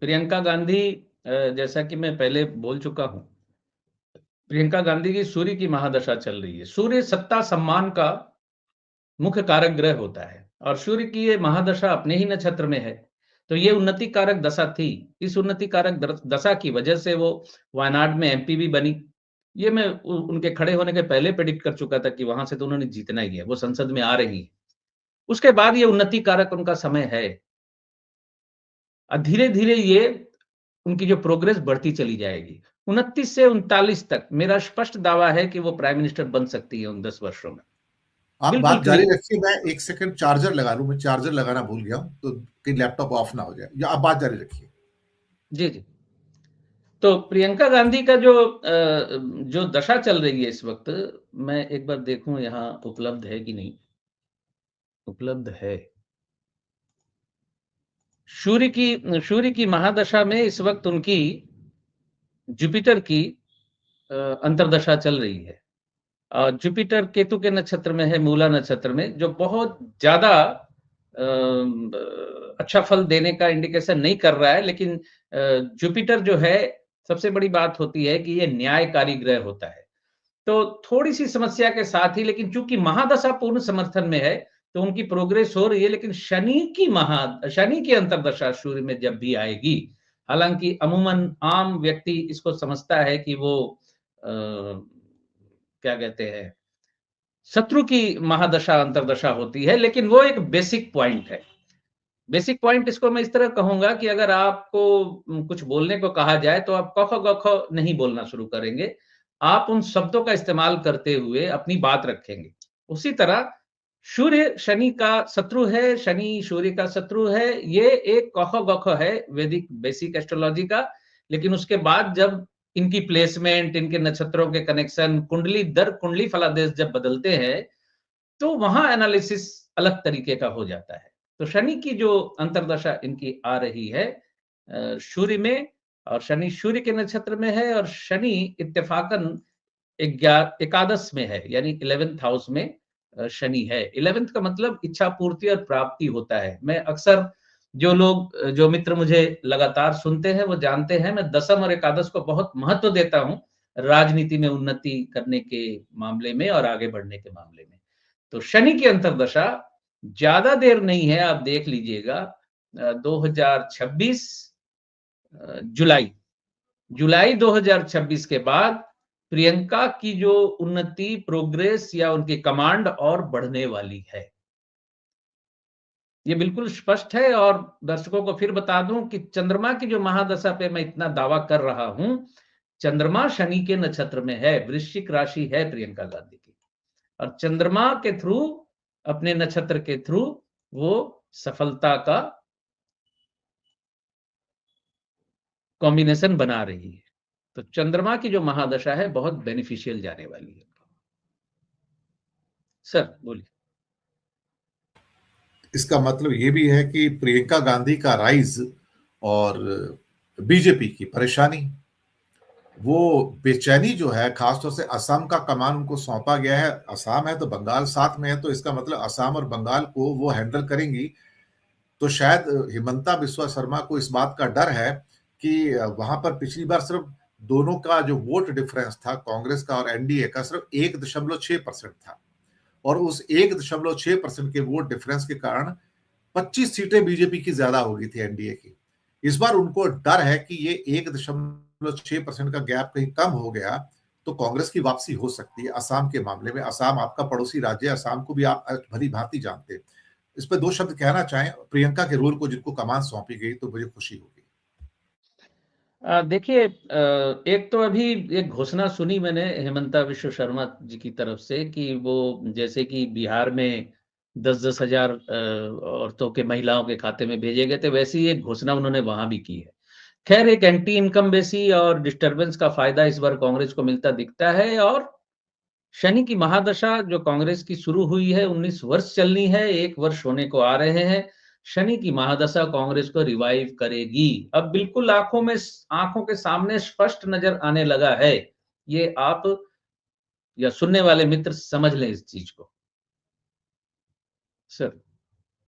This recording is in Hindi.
प्रियंका गांधी, जैसा कि मैं पहले बोल चुका हूं, प्रियंका गांधी की सूर्य की महादशा चल रही है। सूर्य सत्ता सम्मान का मुख्य कारक ग्रह होता है और सूर्य की ये महादशा अपने ही नक्षत्र में है। तो ये उन्नति कारक दशा थी। इस उन्नति कारक दशा की वजह से वो वायनाड में एमपी भी बनी। ये मैं उनके खड़े होने के पहले प्रेडिक्ट कर चुका था कि वहां से तो उन्होंने जीतना ही है, वो संसद में आ रही है। उसके बाद ये उन्नति कारक उनका समय है और धीरे धीरे ये उनकी जो प्रोग्रेस बढ़ती चली जाएगी। 29 से 39 तक मेरा स्पष्ट दावा है कि वो प्राइम मिनिस्टर बन सकती है उन 10 वर्षों में। आप बिल्कुल बात जारी क्लियर। रखिए, मैं एक सेकंड चार्जर लगा लूं, मैं चार्जर लगाना भूल गया हूं, तो कि लैपटॉप ऑफ ना हो जाए, या आप बात जारी रखिए। जी, जी। तो प्रियंका गांधी का जो दशा चल रही है इस वक्त, मैं एक बार देखूं यहाँ उपलब्ध है कि नहीं। उपलब्ध है। सूर्य की महादशा में इस वक्त उनकी जुपिटर की अंतर्दशा चल रही है। जुपिटर केतु के नक्षत्र में है, मूला नक्षत्र में, जो बहुत ज्यादा अच्छा फल देने का इंडिकेशन नहीं कर रहा है। लेकिन जुपिटर जो है, सबसे बड़ी बात होती है कि ये न्यायकारी ग्रह होता है। तो थोड़ी सी समस्या के साथ ही, लेकिन चूंकि महादशा पूर्ण समर्थन में है तो उनकी प्रोग्रेस हो रही है। लेकिन शनि की अंतर्दशा सूर्य में जब भी आएगी, हालांकि अमूमन आम व्यक्ति इसको समझता है कि वो क्या कहते हैं, शत्रु की महादशा अंतर्दशा होती है। लेकिन वो एक बेसिक पॉइंट है। बेसिक पॉइंट इसको मैं इस तरह कहूंगा कि अगर आपको कुछ बोलने को कहा जाए तो आप क ख ग ख नहीं बोलना शुरू करेंगे। आप उन शब्दों का इस्तेमाल करते हुए अपनी बात रखेंगे। उसी तरह सूर्य शनि का शत्रु है, शनि सूर्य का शत्रु है। ये एक क ख ग ख है वैदिक बेसिक एस्ट्रोलॉजी का। लेकिन उसके बाद जब इनकी प्लेसमेंट, इनके नक्षत्रों के कनेक्शन, कुंडली दर कुंडली फलादेश जब बदलते हैं, तो वहां एनालिसिस अलग तरीके का हो जाता है। तो शनि की जो अंतर्दशा इनकी आ रही है सूर्य में, और शनि सूर्य के नक्षत्र में है, और शनि इत्तेफाकन एकादश में है, यानी 11th हाउस में शनि है। 11th का मतलब इच्छा पूर्ति और प्राप्ति होता है। मैं अक्सर, जो मित्र मुझे लगातार सुनते हैं वो जानते हैं, मैं दशम और एकादश को बहुत महत्व देता हूं राजनीति में उन्नति करने के मामले में और आगे बढ़ने के मामले में। तो शनि की अंतर्दशा ज्यादा देर नहीं है, आप देख लीजिएगा। 2026 जुलाई जुलाई 2026 के बाद प्रियंका की जो उन्नति, प्रोग्रेस या उनकी कमांड और बढ़ने वाली है। ये बिल्कुल स्पष्ट है। और दर्शकों को फिर बता दूं कि चंद्रमा की जो महादशा पे मैं इतना दावा कर रहा हूं, चंद्रमा शनि के नक्षत्र में है, वृश्चिक राशि है प्रियंका गांधी की। और चंद्रमा के थ्रू, अपने नक्षत्र के थ्रू, वो सफलता का कॉम्बिनेशन बना रही है। तो चंद्रमा की जो महादशा है बहुत बेनिफिशियल जाने वाली है। सर बोलिए। इसका मतलब ये भी है कि प्रियंका गांधी का राइज और बीजेपी की परेशानी, वो बेचैनी जो है, खासतौर से असम का कमान उनको सौंपा गया है। असम है तो बंगाल साथ में है, तो इसका मतलब असम और बंगाल को वो हैंडल करेंगी। तो शायद हिमंता बिस्वा शर्मा को इस बात का डर है कि वहां पर पिछली बार सिर्फ दोनों का जो वोट डिफरेंस था, कांग्रेस का और एनडीए का, सिर्फ 1.6% था। और उस 1.6% के वोट डिफरेंस के कारण 25 सीटें बीजेपी की ज्यादा हो गई थी एनडीए की। इस बार उनको डर है कि ये 1.6% का गैप कहीं कम हो गया तो कांग्रेस की वापसी हो सकती है। असम के मामले में, असम आपका पड़ोसी राज्य है, असम को भी आप भली भांति जानते हैं। इस पर दो शब्द कहना चाहें प्रियंका के रोल को, जिनको कमान सौंपी गई, तो मुझे खुशी होगी। देखिए, एक तो अभी एक घोषणा सुनी मैंने हेमंता विश्व शर्मा जी की तरफ से कि वो, जैसे कि बिहार में 10-10 हजार औरतों के, महिलाओं के खाते में भेजे गए थे, वैसे ही एक घोषणा उन्होंने वहां भी की है। खैर, एक एंटी इनकम बेसी और डिस्टरबेंस का फायदा इस बार कांग्रेस को मिलता दिखता है। और शनि की महादशा जो कांग्रेस की शुरू हुई है, 19 वर्ष चलनी है, 1 वर्ष होने को आ रहे हैं। शनि की महादशा कांग्रेस को रिवाइव करेगी। अब बिल्कुल आंखों के सामने स्पष्ट नजर आने लगा है। ये आप या सुनने वाले मित्र समझ लें इस चीज को। सर